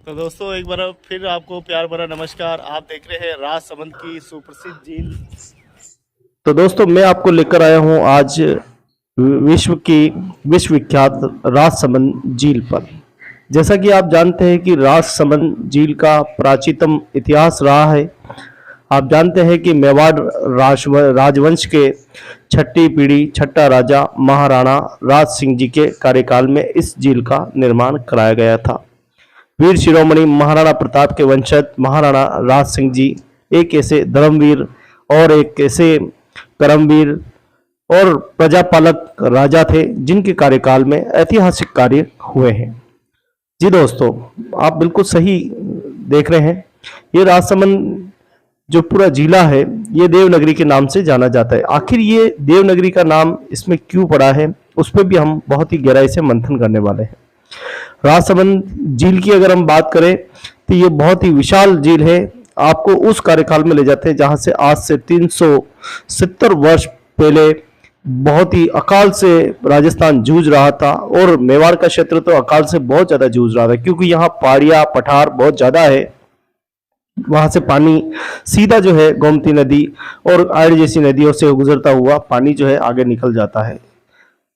तो दोस्तों एक बार फिर आपको प्यार भरा नमस्कार। आप देख रहे हैं राजसमंद की सुप्रसिद्ध झील। तो दोस्तों मैं आपको लेकर आया हूं आज विश्व विख्यात राजसमंद झील पर। जैसा कि आप जानते हैं कि राजसमंद झील का प्राचीनतम इतिहास रहा है। आप जानते हैं कि मेवाड़ राजवंश के छठी पीढ़ी छठा राजा महाराणा राज सिंह जी के कार्यकाल में इस झील का निर्माण कराया गया था। वीर शिरोमणि महाराणा प्रताप के वंशज महाराणा राज सिंह जी एक ऐसे धर्मवीर और एक ऐसे कर्मवीर और प्रजापालक राजा थे जिनके कार्यकाल में ऐतिहासिक कार्य हुए हैं। जी दोस्तों, आप बिल्कुल सही देख रहे हैं। ये राजसमंद जो पूरा जिला है ये देवनगरी के नाम से जाना जाता है। आखिर ये देवनगरी का नाम इसमें क्यों पड़ा है, उस पर भी हम बहुत ही गहराई से मंथन करने वाले हैं। राजसमंद झील की अगर हम बात करें तो ये बहुत ही विशाल झील है। आपको उस कार्यकाल में ले जाते हैं जहां से आज से 370 वर्ष पहले बहुत ही अकाल से राजस्थान जूझ रहा था और मेवाड़ का क्षेत्र तो अकाल से बहुत ज्यादा जूझ रहा था, क्योंकि यहाँ पहाड़ियां पठार बहुत ज्यादा है। वहां से पानी सीधा जो है गोमती नदी और आड़ जैसी नदियों से गुजरता हुआ पानी जो है आगे निकल जाता है।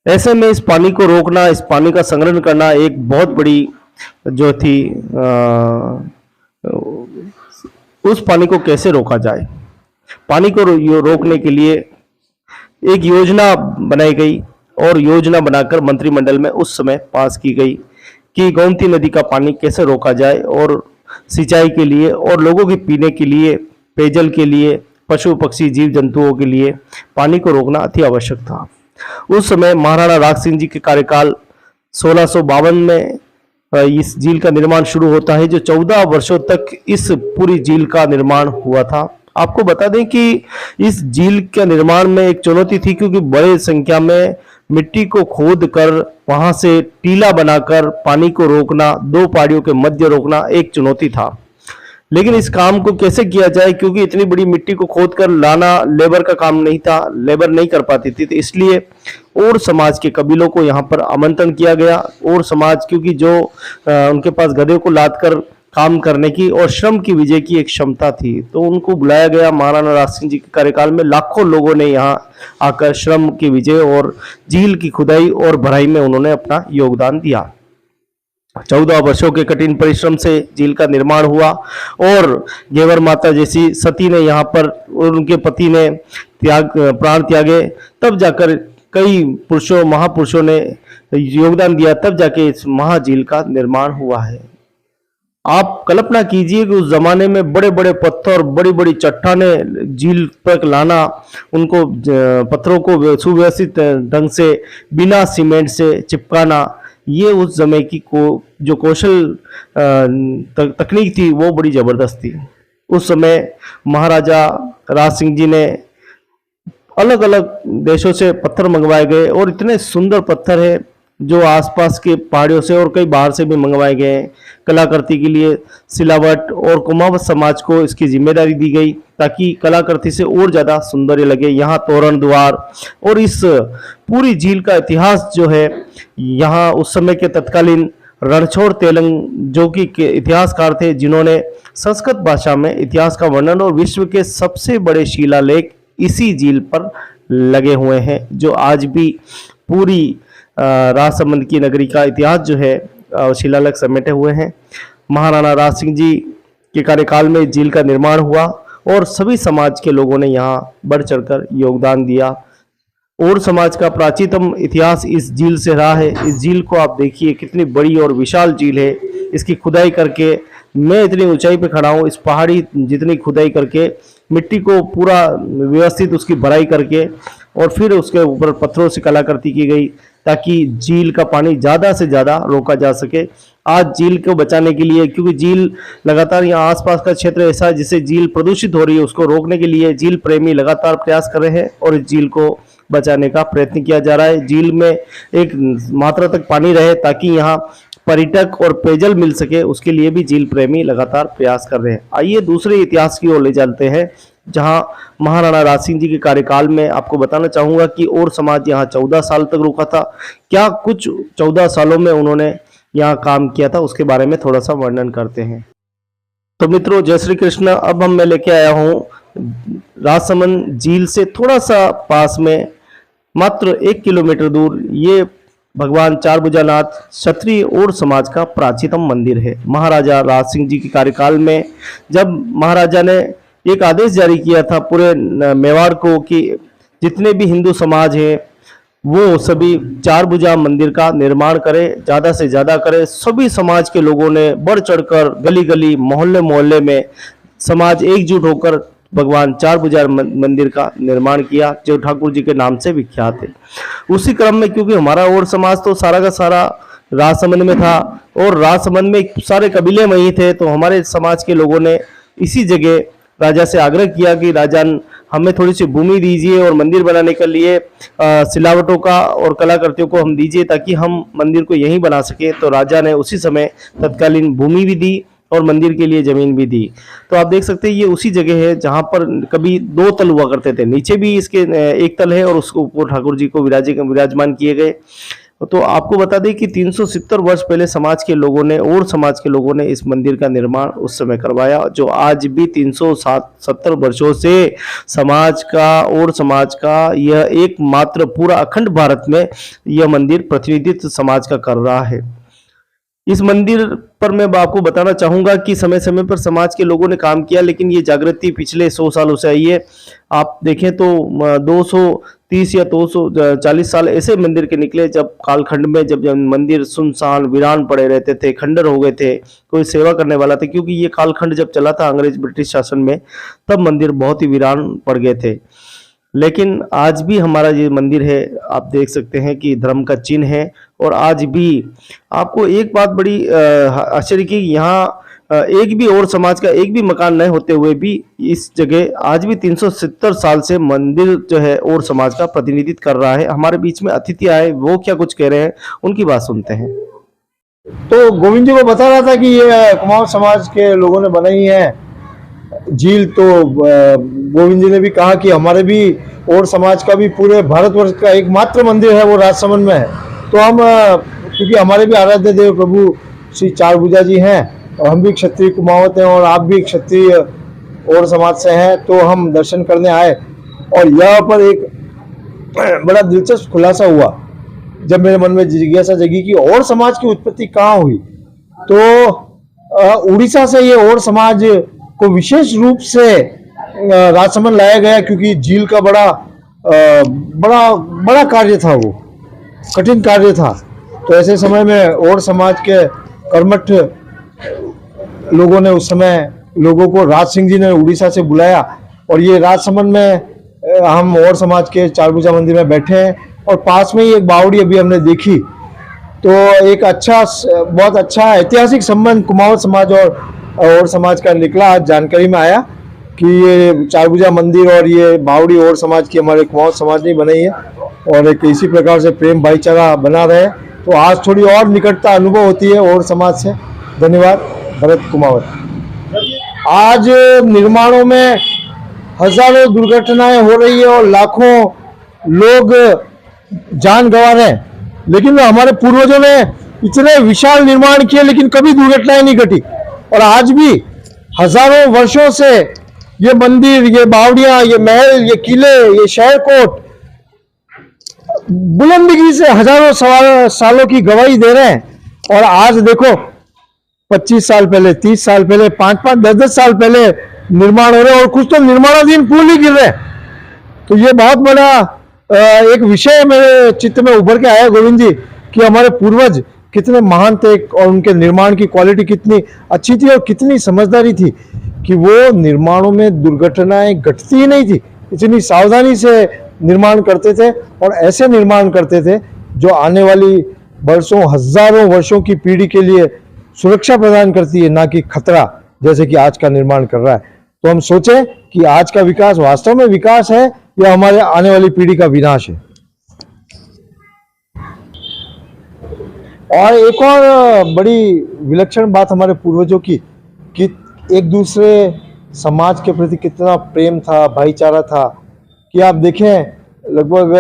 ऐसे में इस पानी को रोकना, इस पानी का संग्रहण करना एक बहुत बड़ी जो थी उस पानी को कैसे रोका जाए, पानी को रोकने के लिए एक योजना बनाई गई और योजना बनाकर मंत्रिमंडल में उस समय पास की गई कि गोमती नदी का पानी कैसे रोका जाए और सिंचाई के लिए और लोगों के पीने के लिए, पेयजल के लिए, पशु पक्षी जीव जंतुओं के लिए पानी को रोकना अति आवश्यक था। उस समय महाराणा राज सिंह जी के कार्यकाल 1652 में इस झील का निर्माण शुरू होता है, जो 14 वर्षों तक इस पूरी झील का निर्माण हुआ था। आपको बता दें कि इस झील का निर्माण में एक चुनौती थी, क्योंकि बड़े संख्या में मिट्टी को खोद कर वहां से टीला बनाकर पानी को रोकना, दो पहाड़ियों के मध्य रोकना एक चुनौती था। लेकिन इस काम को कैसे किया जाए, क्योंकि इतनी बड़ी मिट्टी को खोद कर लाना लेबर का काम नहीं था, लेबर नहीं कर पाती थी, तो इसलिए और समाज के कबीलों को यहाँ पर आमंत्रण किया गया। और समाज, क्योंकि जो उनके पास गधे को लाद कर काम करने की और श्रम की विजय की एक क्षमता थी, तो उनको बुलाया गया। महाराणा राज सिंह जी के कार्यकाल में लाखों लोगों ने यहाँ आकर श्रम की विजय और झील की खुदाई और भराई में उन्होंने अपना योगदान दिया। 14 वर्षों के कठिन परिश्रम से झील का निर्माण हुआ और गेवर माता जैसी सती ने यहाँ पर और उनके पति ने प्राण त्यागे, तब जाकर कई पुरुषों महापुरुषों ने योगदान दिया, तब जाके इस महाझील का निर्माण हुआ है। आप कल्पना कीजिए कि उस जमाने में बड़े बड़े पत्थर, बड़ी बड़ी चट्टानें झील तक लाना, उनको पत्थरों को सुव्यवस्थित ढंग से बिना सीमेंट से चिपकाना, ये उस समय की जो कौशल तकनीक थी वो बड़ी जबरदस्त थी। उस समय महाराजा राज सिंह जी ने अलग अलग देशों से पत्थर मंगवाए गए और इतने सुंदर पत्थर है जो आसपास के पहाड़ियों से और कई बाहर से भी मंगवाए गए हैं। कलाकृति के लिए सिलावट और कुमावत समाज को इसकी जिम्मेदारी दी गई ताकि कलाकृति से और ज्यादा सौंदर्य लगे। यहाँ तोरण द्वार और इस पूरी झील का इतिहास जो है, यहाँ उस समय के तत्कालीन रणछोड़ तेलंग जो कि इतिहासकार थे, जिन्होंने संस्कृत भाषा में इतिहास का वर्णन और विश्व के सबसे बड़े शिलालेख इसी झील पर लगे हुए हैं, जो आज भी पूरी राजसमंद की नगरी का इतिहास जो है शिलालेख समेटे हुए हैं। महाराणा राज सिंह जी के कार्यकाल में झील का निर्माण हुआ और सभी समाज के लोगों ने यहाँ बढ़ चढ़कर योगदान दिया और समाज का प्राचीनतम इतिहास इस झील से रहा है। इस झील को आप देखिए कितनी बड़ी और विशाल झील है। इसकी खुदाई करके मैं इतनी ऊंचाई पे खड़ा हूँ, इस पहाड़ी जितनी खुदाई करके मिट्टी को पूरा व्यवस्थित उसकी भराई करके और फिर उसके ऊपर पत्थरों से कलाकृति की गई ताकि झील का पानी ज़्यादा से ज़्यादा रोका जा सके। आज झील को बचाने के लिए, क्योंकि झील लगातार यहाँ आसपास का क्षेत्र ऐसा है जिससे झील प्रदूषित हो रही है, उसको रोकने के लिए झील प्रेमी लगातार प्रयास कर रहे हैं और इस झील को बचाने का प्रयत्न किया जा रहा है। झील में एक मात्रा तक पानी रहे ताकि यहाँ पर्यटक और पेयजल मिल सके, उसके लिए भी झील प्रेमी लगातार प्रयास कर रहे हैं। आइए दूसरे इतिहास की ओर ले चलते हैं, जहां महाराणा राज सिंह जी के कार्यकाल में आपको बताना चाहूंगा कि और समाज यहाँ 14 साल तक रुका था। क्या कुछ 14 सालों में उन्होंने यहाँ काम किया था उसके बारे में थोड़ा सा वर्णन करते हैं। तो मित्रों, जय श्री कृष्ण। अब मैं लेके आया हूँ राजसमंद झील से थोड़ा सा पास में, मात्र 1 किलोमीटर दूर, ये भगवान चारभुजानाथ क्षत्रिय और समाज का प्राचीनतम मंदिर है। महाराजा राज सिंह जी के कार्यकाल में जब महाराजा ने एक आदेश जारी किया था पूरे मेवाड़ को कि जितने भी हिंदू समाज हैं वो सभी चारभुजा मंदिर का निर्माण करें, ज़्यादा से ज़्यादा करें। सभी समाज के लोगों ने बढ़ चढ़कर गली गली मोहल्ले मोहल्ले में समाज एकजुट होकर भगवान चारभुजा मंदिर का निर्माण किया, जो ठाकुर जी के नाम से विख्यात है। उसी क्रम में, क्योंकि हमारा और समाज तो सारा का सारा राजसमंद में था और राजसमंद में सारे कबीले वहीं थे, तो हमारे समाज के लोगों ने इसी जगह राजा से आग्रह किया कि राजन, हमें थोड़ी सी भूमि दीजिए और मंदिर बनाने के लिए सिलावटों का और कलाकृतियों को हम दीजिए ताकि हम मंदिर को यहीं बना सके। तो राजा ने उसी समय तत्कालीन भूमि भी दी और मंदिर के लिए जमीन भी दी। तो आप देख सकते हैं ये उसी जगह है जहां पर कभी 2 तल हुआ करते थे, नीचे भी इसके 1 तल है और उसके ऊपर ठाकुर जी को विराजमान किए गए। तो आपको बता दें कि 370 वर्ष पहले समाज के लोगों ने और समाज के लोगों ने इस मंदिर का निर्माण उस समय करवाया, जो आज भी 370 वर्षों से समाज का और समाज का यह एकमात्र पूरा अखंड भारत में यह मंदिर प्रतिनिधित्व समाज का कर रहा है। इस मंदिर पर मैं आपको बताना चाहूँगा कि समय समय पर समाज के लोगों ने काम किया, लेकिन ये जागृति पिछले 100 सालों से आई है। आप देखें तो 230 या 240 साल ऐसे मंदिर के निकले जब कालखंड में, जब मंदिर सुनसान वीरान पड़े रहते थे, खंडर हो गए थे, कोई सेवा करने वाला था, क्योंकि ये कालखंड जब चला था अंग्रेज ब्रिटिश शासन में, तब मंदिर बहुत ही वीरान पड़ गए थे। लेकिन आज भी हमारा ये मंदिर है, आप देख सकते हैं कि धर्म का चिन्ह है। और आज भी आपको एक बात बड़ी आश्चर्य की, यहाँ एक भी और समाज का एक भी मकान नहीं होते हुए भी इस जगह आज भी 370 साल से मंदिर जो है और समाज का प्रतिनिधित्व कर रहा है। हमारे बीच में अतिथि आए, वो क्या कुछ कह रहे हैं, उनकी बात सुनते हैं। तो गोविंद जी को बता रहा था कि ये कुमाऊं समाज के लोगों ने बनाई है झील। तो गोविंद जी ने भी कहा कि हमारे भी और समाज का भी पूरे भारतवर्ष का एकमात्र मंदिर है वो राजसमंद में है। तो हम क्योंकि हमारे भी आराध्य देव प्रभु श्री चारभुजा जी हैं और हम भी क्षत्रिय कुमावत हैं और आप भी क्षत्रिय और समाज से हैं, तो हम दर्शन करने आए। और यहाँ पर एक बड़ा दिलचस्प खुलासा हुआ जब मेरे मन में जिज्ञासा जगी कि और समाज की उत्पत्ति कहाँ हुई। तो उड़ीसा से ये और समाज को विशेष रूप से राजसमंद लाया गया, क्योंकि झील का बड़ा कार्य था, वो कठिन कार्य था। तो ऐसे समय में और समाज के कर्मठ लोगों ने उस समय लोगों को राज सिंह जी ने उड़ीसा से बुलाया और ये राजसमंद में हम और समाज के चारभुजा मंदिर में बैठे हैं और पास में ही एक बावड़ी अभी हमने देखी। तो एक बहुत अच्छा ऐतिहासिक संबंध कुमाऊं समाज और समाज का निकला। आज जानकारी में आया कि ये चारभुजा मंदिर और ये बावड़ी और समाज की हमारे कुमाऊं समाज ने बनाई है और एक इसी प्रकार से प्रेम भाईचारा बना रहे। तो आज थोड़ी और निकटता अनुभव होती है और समाज से। धन्यवाद। भरत कुमावत। आज निर्माणों में हजारों दुर्घटनाएं हो रही है और लाखों लोग जान गंवा रहे हैं, लेकिन हमारे पूर्वजों ने इतने विशाल निर्माण किए लेकिन कभी दुर्घटनाएं नहीं घटी। और आज भी हजारों वर्षों से ये मंदिर, ये बावड़ियां, ये महल, ये किले, ये शहर कोट बुलंदगी से हजारों सालों की गवाही दे रहे हैं। और आज देखो 25 साल पहले, 30 साल पहले, 5-5, 10-10 साल पहले निर्माण हो रहे हैं और कुछ तो निर्माणाधीन पुल ही गिर रहे हैं। तो ये बहुत बड़ा एक विषय मेरे चित्त में उभर के आया गोविंद जी कि हमारे पूर्वज कितने महान थे और उनके निर्माण की क्वालिटी कितनी अच्छी थी और कितनी समझदारी थी कि वो निर्माणों में दुर्घटनाएं घटती ही नहीं थी। इतनी सावधानी से निर्माण करते थे और ऐसे निर्माण करते थे जो आने वाली वर्षों, हजारों वर्षों की पीढ़ी के लिए सुरक्षा प्रदान करती है, ना कि खतरा, जैसे कि आज का निर्माण कर रहा है। तो हम सोचें कि आज का विकास वास्तव में विकास है या हमारे आने वाली पीढ़ी का विनाश है। और एक और बड़ी विलक्षण बात हमारे पूर्वजों की कि एक दूसरे समाज के प्रति कितना प्रेम था, भाईचारा था कि आप देखें लगभग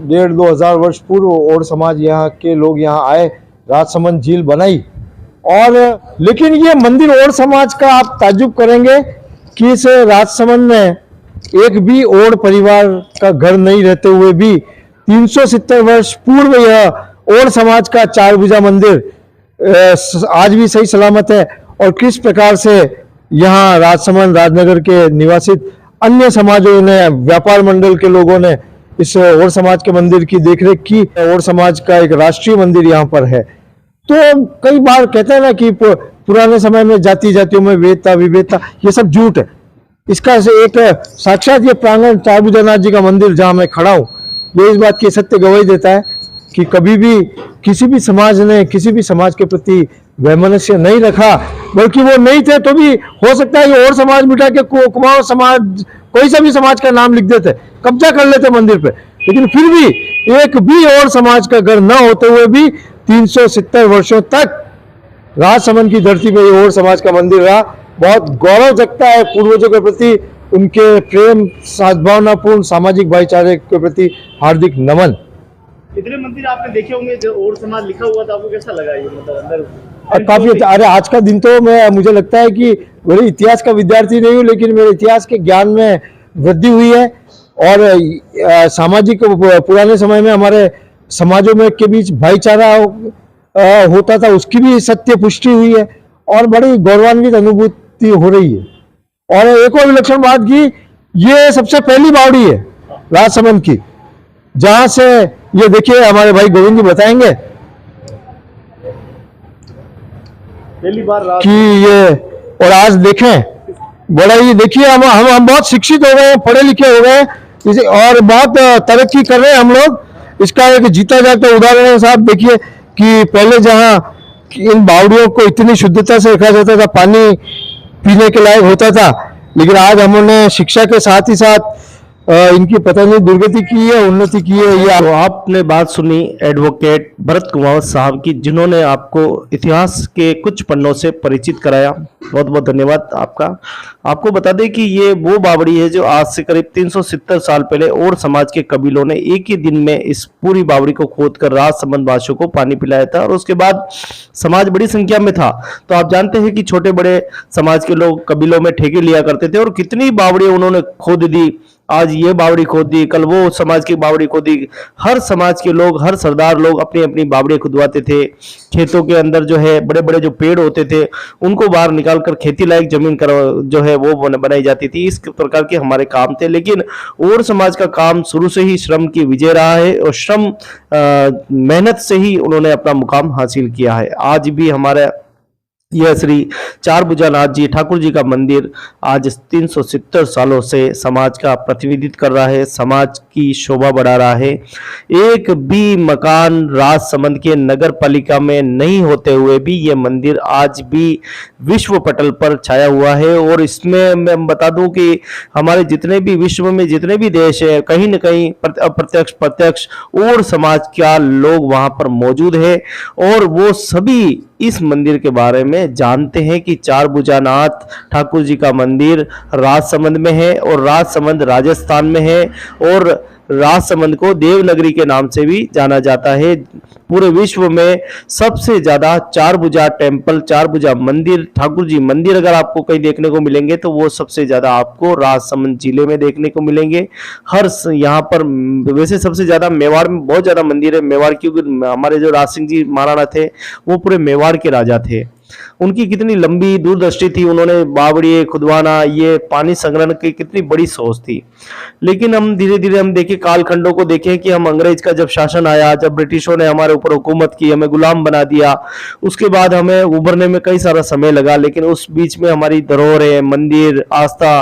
1,500-2,000 वर्ष पूर्व और समाज यहाँ के लोग यहाँ आए राजसमंद झील बनाई। और लेकिन ये मंदिर ओड समाज का आप ताज्जुब करेंगे कि इस राजसमंद में एक भी ओड परिवार का घर नहीं रहते हुए भी 370 वर्ष पूर्व यह ओड समाज का चार भुजा मंदिर आज भी सही सलामत है। और किस प्रकार से यहाँ राजसमंद राजनगर के निवासित अन्य समाजों ने, व्यापार मंडल के लोगों ने इस ओड समाज के मंदिर की देखरेख की। ओड समाज का एक राष्ट्रीय मंदिर यहाँ पर है। तो कई बार कहते हैं ना कि पुराने समय में जाति जातियों में वेद था विभेद था, ये सब झूठ है। इसका से एक साक्षात ये प्रांगण चार भुजानाथ जी का मंदिर जहाँ मैं खड़ा हूँ, ये इस बात की सत्य गवाही देता है कि कभी भी किसी भी समाज ने किसी भी समाज के प्रति वैमनस्य नहीं रखा, बल्कि वो नहीं थे तो भी हो सकता है ये और समाज मिटा के कुमाऊं समाज, कोई सा भी समाज का नाम लिख देते, कब्जा कर लेते मंदिर पे। लेकिन फिर भी एक भी और समाज का घर न होते हुए भी 370 वर्षों तक राजसमंद की धरती पे ये और समाज का मंदिर रहा। बहुत गौरव जगता है पूर्वजों के प्रति, उनके प्रेम सद्भावनापूर्ण सामाजिक भाईचारे के प्रति हार्दिक नमन। इतने मंदिर आपने देखे होंगे जो और समाज लिखा हुआ था, आपको कैसा लगा ये? मतलब अंदर काफी अच्छा। अरे आज का दिन तो मुझे लगता है कि मेरे इतिहास का विद्यार्थी नहीं हूँ, लेकिन मेरे इतिहास के ज्ञान में वृद्धि हुई है। और सामाजिक पुराने समय में हमारे समाजों में के बीच भाईचारा होता था, उसकी भी सत्य पुष्टि हुई है और बड़ी गौरवान्वित अनुभूति हो रही है। और एक और विलक्षण बात की, ये सबसे पहली बावड़ी है राजसमंद की, जहां से ये देखिए हमारे भाई गोविंद जी बताएंगे पहली बार कि ये, और आज देखें बड़ा ही, देखिए हम बहुत शिक्षित हो गए हैं, पढ़े लिखे हो गए हैं और बहुत तरक्की कर रहे हैं हम लोग। इसका एक जीता जाता उदाहरण है साहब, देखिए कि पहले जहां इन बावड़ियों को इतनी शुद्धता से रखा जाता था, पानी पीने के लायक होता था, लेकिन आज हमने शिक्षा के साथ ही साथ इनकी पता नहीं दुर्गति की है, उन्नति की है। ये तो आपने बात सुनी एडवोकेट भरत कुमावत साहब की, जिन्होंने आपको इतिहास के कुछ पन्नों से परिचित कराया। बहुत बहुत धन्यवाद आपका। आपको बता दें कि ये वो बावड़ी है जो आज से करीब 370 साल पहले और समाज के कबीलों ने एक ही दिन में इस पूरी बावड़ी को खोदकर राजसमंद वासियों को पानी पिलाया था। और उसके बाद समाज बड़ी संख्या में था, तो आप जानते हैं कि छोटे बड़े समाज के लोग कबीलों में ठेके लिया करते थे और कितनी बावड़ी उन्होंने खोद दी। आज ये बावड़ी खोद दी, कल वो समाज की बावड़ी खोदी। हर समाज के लोग, हर सरदार लोग अपनी अपनी बावड़ी खुदवाते थे। खेतों के अंदर जो है बड़े बड़े जो पेड़ होते थे उनको बाहर निकालकर खेती लायक जमीन जो है वो बनाई जाती थी। इस प्रकार के हमारे काम थे। लेकिन और समाज का काम शुरू से ही श्रम की विजय रहा है और श्रम मेहनत से ही उन्होंने अपना मुकाम हासिल किया है। आज भी हमारा यह श्री चार भुजानाथ जी ठाकुर जी का मंदिर आज 370 सालों से समाज का प्रतिनिधित्व कर रहा है, समाज की शोभा बढ़ा रहा है। एक भी मकान राजसमंद के नगर पालिका में नहीं होते हुए भी यह मंदिर आज भी विश्व पटल पर छाया हुआ है। और इसमें मैं बता दूं कि हमारे जितने भी विश्व में जितने भी देश है, कहीं न कहीं अप्रत्यक्ष प्रत्यक्ष और समाज का लोग वहां पर मौजूद है और वो सभी इस मंदिर के बारे में जानते हैं कि चार भुजानाथ ठाकुर जी का मंदिर राजसमंद में है और राजसमंद राजस्थान में है और राजसमंद को देवनगरी के नाम से भी जाना जाता है। पूरे विश्व में सबसे ज्यादा चार भुजा टेम्पल, चार भुजा मंदिर, ठाकुर जी मंदिर अगर आपको कहीं देखने को मिलेंगे तो वो सबसे ज्यादा आपको राजसमंद जिले में देखने को मिलेंगे। हर यहाँ पर वैसे सबसे ज्यादा मेवाड़ में बहुत ज्यादा मंदिर है। मेवाड़ क्योंकि हमारे जो राज सिंह जी महाराणा थे वो पूरे मेवाड़ के राजा थे। उनकी कितनी लंबी दूरदृष्टि थी, उन्होंने बावड़ी खुदवाना, ये पानी संग्रहण की कितनी बड़ी सोच थी। लेकिन हम धीरे धीरे हम देखें कालखंडों को देखें कि हम अंग्रेज का जब शासन आया, जब ब्रिटिशों ने हमारे ऊपर हुकूमत की, हमें गुलाम बना दिया, उसके बाद हमें उभरने में कई सारा समय लगा। लेकिन उस बीच में हमारी धरोहरें, मंदिर, आस्था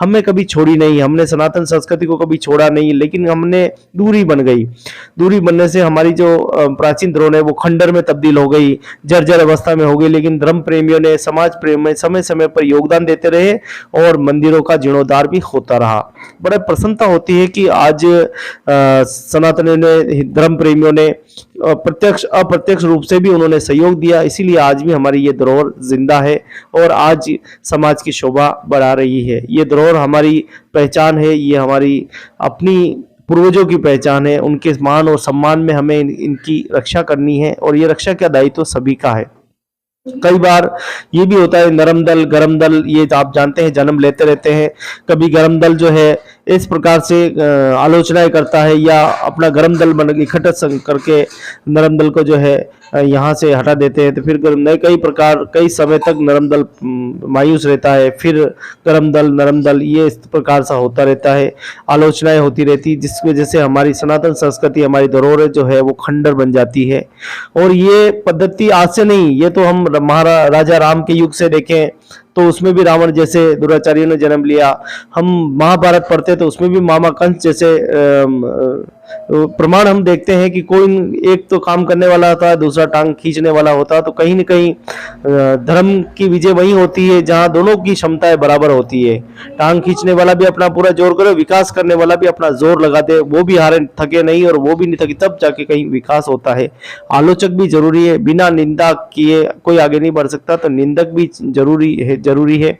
हमें कभी छोड़ी नहीं, हमने सनातन संस्कृति को कभी छोड़ा नहीं। लेकिन हमने दूरी बन गई, दूरी बनने से हमारी जो प्राचीन धरोहर है वो खंडर में तब्दील हो गई, जर्जर अवस्था में हो गई। लेकिन धर्म प्रेमियों ने, समाज प्रेम में समय समय पर योगदान देते रहे और मंदिरों का जीर्णोद्धार भी होता रहा। बड़ा प्रसन्नता होती है कि आज सनातन ने, धर्म प्रेमियों ने प्रत्यक्ष अप्रत्यक्ष रूप से भी उन्होंने सहयोग दिया, इसीलिए आज भी हमारी ये धरोहर जिंदा है और आज समाज की शोभा बढ़ा रही है। ये धरोहर हमारी पहचान है, ये हमारी अपनी पूर्वजों की पहचान है, उनके मान और सम्मान में हमें इनकी रक्षा करनी है और ये रक्षा का दायित्व सभी का है। कई बार ये भी होता है नरम दल गरम दल, ये आप जानते हैं जन्म लेते रहते हैं। कभी गरम दल जो है इस प्रकार से आलोचनाएं करता है या अपना गरम दल बन इकट्ठा करके नरम दल को जो है यहाँ से हटा देते हैं, तो फिर कई समय तक नरम दल मायूस रहता है, फिर गरम दल नरम दल ये इस प्रकार सा होता रहता है, आलोचनाएं होती रहती, जिसकी वजह से हमारी सनातन संस्कृति हमारी धरोहर जो है वो खंडर बन जाती है। और ये पद्धति आज से नहीं, ये तो हम महाराजा राम के युग से देखें तो उसमें भी रावण जैसे दुराचार्यों ने जन्म लिया। हम महाभारत पढ़ते तो उसमें भी मामा कंस जैसे प्रमाण हम देखते हैं कि कोई एक तो काम करने वाला होता है, दूसरा टांग खींचने वाला होता है। तो कहीं न कहीं धर्म की विजय वही होती है जहां दोनों की क्षमताएं बराबर होती है। टांग खींचने वाला भी अपना पूरा जोर करे, विकास करने वाला भी अपना जोर लगा दे, वो भी हारे थके नहीं और वो भी नहीं थके, तब जाके कहीं विकास होता है। आलोचक भी जरूरी है, बिना निंदा किए कोई आगे नहीं बढ़ सकता, तो निंदक भी जरूरी है।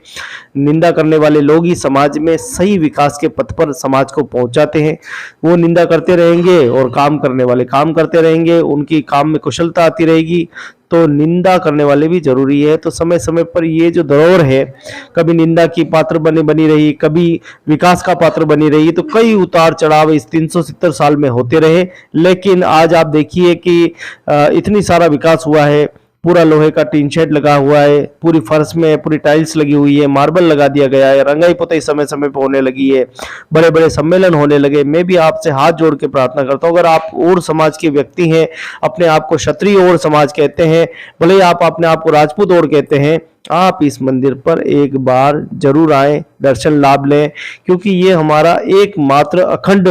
निंदा करने वाले लोग ही समाज में सही विकास के पथ पर समाज को पहुंचाते हैं। वो निंदा करते रहेंगे और काम करने वाले काम करते रहेंगे, उनकी काम में कुशलता आती रहेगी, तो निंदा करने वाले भी जरूरी है। तो समय समय पर ये जो दौर है, कभी निंदा की पात्र बनी रही, कभी विकास का पात्र बनी रही, तो कई उतार चढ़ाव इस 370 साल में होते रहे। लेकिन आज आप देखिए कि इतनी सारा विकास हुआ है, पूरा लोहे का टीन शेड लगा हुआ है, पूरी फर्श में पूरी टाइल्स लगी हुई है, मार्बल लगा दिया गया है, रंगाई पुताई समय समय पर होने लगी है, बड़े बड़े सम्मेलन होने लगे। मैं भी आपसे हाथ जोड़ के प्रार्थना करता हूँ, अगर आप और समाज के व्यक्ति हैं, अपने आप को क्षत्रिय और समाज कहते हैं, भले ही आप अपने आप को राजपूत और कहते हैं, आप इस मंदिर पर एक बार जरूर आए, दर्शन लाभ लें, क्योंकि ये हमारा एकमात्र अखंड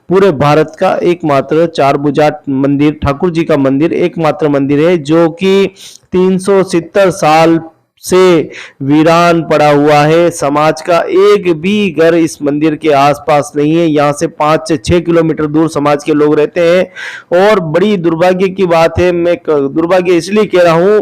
पूरे भारत का एकमात्र चार भुजा मंदिर, ठाकुर जी का मंदिर एकमात्र मंदिर है जो कि 370 साल से वीरान पड़ा हुआ है। समाज का एक भी घर इस मंदिर के आसपास नहीं है। यहाँ से 5 से 6 किलोमीटर दूर समाज के लोग रहते हैं। और बड़ी दुर्भाग्य की बात है, मैं दुर्भाग्य इसलिए कह रहा हूँ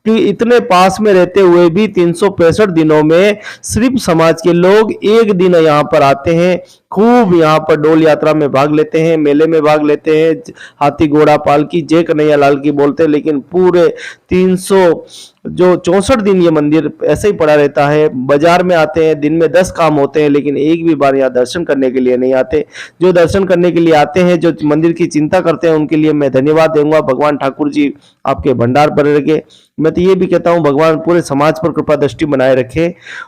कि इतने पास में रहते हुए भी 365 दिनों में सिर्फ समाज के लोग एक दिन यहाँ पर आते हैं, खूब यहाँ पर डोल यात्रा में भाग लेते हैं, मेले में भाग लेते हैं, हाथी घोड़ा पालकी जय कन्हैया लाल की बोलते हैं। लेकिन पूरे 364 दिन ये मंदिर ऐसे ही पड़ा रहता है। बाजार में आते हैं, दिन में 10 काम होते हैं, लेकिन एक भी बार यहाँ दर्शन करने के लिए नहीं आते। जो दर्शन करने के लिए आते हैं, जो मंदिर की चिंता करते हैं, उनके लिए मैं धन्यवाद दूंगा। भगवान ठाकुर जी आपके भंडार पर रखे। मैं तो ये भी कहता हूँ भगवान पूरे समाज पर कृपा दृष्टि बनाए रखे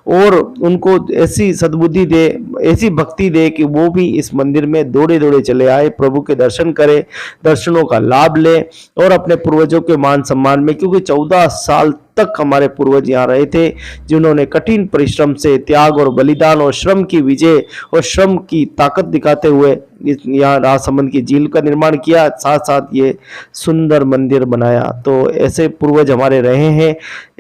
और उनको ऐसी सद्बुद्धि दे, ऐसी भक्ति दे कि वो भी इस मंदिर में दौड़े दौड़े चले आए, प्रभु के दर्शन करे, दर्शनों का लाभ ले और अपने पूर्वजों के मान सम्मान में, क्योंकि 14 साल तक हमारे पूर्वज यहाँ रहे थे, जिन्होंने कठिन परिश्रम से त्याग और बलिदान और श्रम की विजय और श्रम की ताकत दिखाते हुए यहाँ राजसमंद की झील का निर्माण किया, साथ साथ ये सुंदर मंदिर बनाया। तो ऐसे पूर्वज हमारे रहे हैं,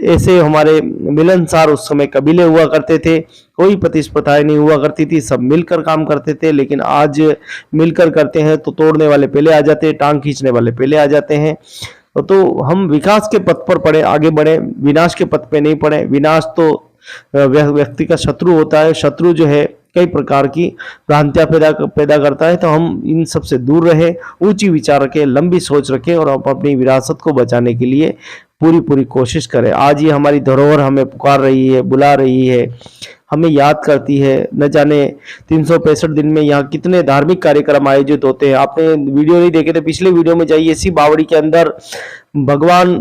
ऐसे हमारे मिलनसार उस समय कबीले हुआ करते थे, कोई प्रतिस्पर्धाएं नहीं हुआ करती थी, सब मिलकर काम करते थे। लेकिन आज मिलकर करते हैं तो तोड़ने वाले पहले आ जाते हैं, टांग खींचने वाले पहले आ जाते हैं। तो हम विकास के पथ पर पड़े, आगे बढ़े, विनाश के पथ पे नहीं पड़े। विनाश तो व्यक्ति का शत्रु होता है। शत्रु जो है कई प्रकार की भ्रांतियां पैदा करता है। तो हम इन सब से दूर रहे, ऊंची विचार रखें, लंबी सोच रखें और अपनी विरासत को बचाने के लिए पूरी कोशिश करें। आज ये हमारी धरोहर हमें पुकार रही है, बुला रही है, हमें याद करती है। न जाने 365 दिन में यहाँ कितने धार्मिक कार्यक्रम आयोजित होते हैं। आपने वीडियो नहीं देखे तो पिछले वीडियो में जाइए। इसी बावड़ी के अंदर भगवान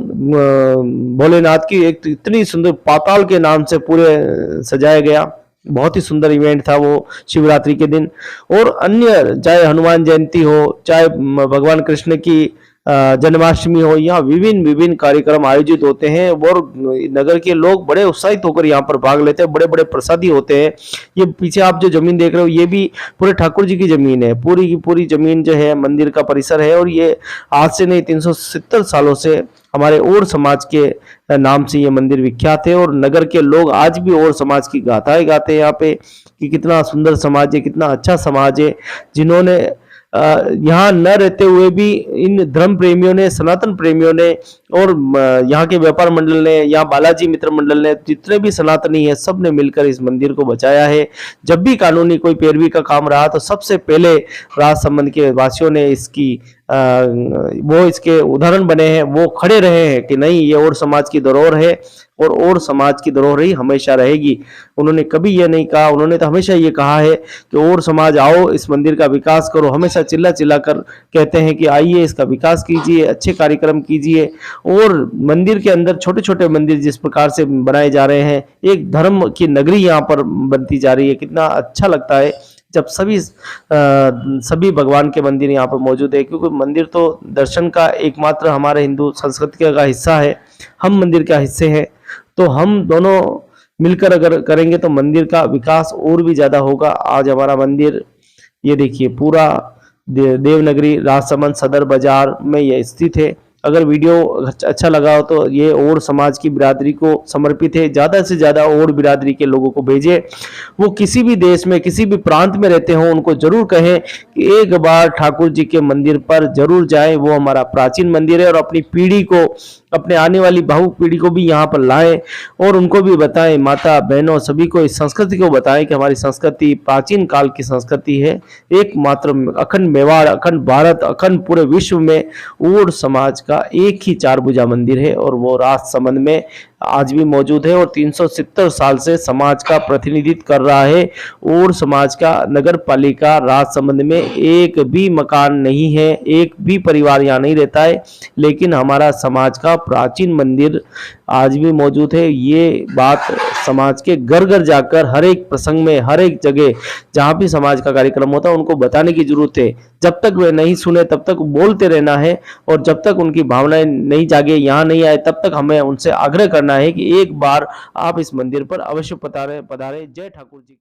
भोलेनाथ की एक इतनी सुंदर पाताल के नाम से पूरे सजाया गया, बहुत ही सुंदर इवेंट था वो शिवरात्रि के दिन। और अन्य चाहे हनुमान जयंती हो, चाहे भगवान कृष्ण की जन्माष्टमी हो, यहाँ विभिन्न कार्यक्रम आयोजित होते हैं और नगर के लोग बड़े उत्साहित होकर यहाँ पर भाग लेते हैं। बड़े बड़े प्रसादी होते हैं। ये पीछे आप जो जमीन देख रहे हो, ये भी पूरे ठाकुर जी की जमीन है। पूरी की पूरी जमीन जो है मंदिर का परिसर है। और ये आज से नहीं, 370 सालों से हमारे और समाज के नाम से ये मंदिर विख्यात है। और नगर के लोग आज भी और समाज की गाथाएं गाते हैं यहाँ पे कि कितना सुंदर समाज है, कितना अच्छा समाज है, जिन्होंने यहाँ न रहते हुए भी इन धर्म प्रेमियों ने, सनातन प्रेमियों ने और यहाँ के व्यापार मंडल ने, यहाँ बालाजी मित्र मंडल ने, जितने भी सनातनी है, सब ने मिलकर इस मंदिर को बचाया है। जब भी कानूनी कोई पैरवी का काम रहा तो सबसे पहले राजसमंद के वासियों ने इसकी वो इसके उदाहरण बने हैं, वो खड़े रहे हैं कि नहीं, ये और समाज की धरोहर है और समाज की धरोहर ही हमेशा रहेगी। उन्होंने कभी ये नहीं कहा, उन्होंने तो हमेशा ये कहा है कि और समाज आओ, इस मंदिर का विकास करो। हमेशा चिल्ला चिल्ला कर कहते हैं कि आइए इसका विकास कीजिए, अच्छे कार्यक्रम कीजिए। और मंदिर के अंदर छोटे छोटे मंदिर जिस प्रकार से बनाए जा रहे हैं, एक धर्म की नगरी यहाँ पर बनती जा रही है। कितना अच्छा लगता है जब सभी भगवान के मंदिर यहाँ पर मौजूद है, क्योंकि मंदिर तो दर्शन का एकमात्र हमारे हिंदू संस्कृति का हिस्सा है। हम मंदिर का हिस्से हैं, तो हम दोनों मिलकर अगर करेंगे तो मंदिर का विकास और भी ज्यादा होगा। आज हमारा मंदिर ये देखिए पूरा देवनगरी राजसमंद सदर बाजार में यह स्थित है। अगर वीडियो अच्छा लगा हो तो ये और समाज की बिरादरी को समर्पित है। ज़्यादा से ज़्यादा और बिरादरी के लोगों को भेजें, वो किसी भी देश में किसी भी प्रांत में रहते हों, उनको जरूर कहें कि एक बार ठाकुर जी के मंदिर पर जरूर जाएं। वो हमारा प्राचीन मंदिर है और अपनी पीढ़ी को, अपने आने वाली भावु पीढ़ी को भी यहाँ पर लाएं और उनको भी बताएं, माता बहनों सभी को इस संस्कृति को बताएं कि हमारी संस्कृति प्राचीन काल की संस्कृति है। एकमात्र अखंड मेवाड़, अखंड भारत, अखंड पूरे विश्व में और समाज का एक ही चार भुजा मंदिर है और वो राजसमंद में आज भी मौजूद है और 370 साल से समाज का प्रतिनिधित्व कर रहा है। और समाज का नगर पालिका राजसमंद में एक भी मकान नहीं है, एक भी परिवार यहाँ नहीं रहता है, लेकिन हमारा समाज का प्राचीन मंदिर आज भी मौजूद है। ये बात समाज के घर घर जाकर हर एक प्रसंग में, हर एक जगह जहाँ भी समाज का कार्यक्रम होता है उनको बताने की जरूरत है। जब तक वे नहीं सुने तब तक बोलते रहना है और जब तक उनकी भावनाएं नहीं जागे, यहाँ नहीं आए, तब तक हमें उनसे आग्रह करना है कि एक बार आप इस मंदिर पर अवश्य पधारें। जय ठाकुर जी।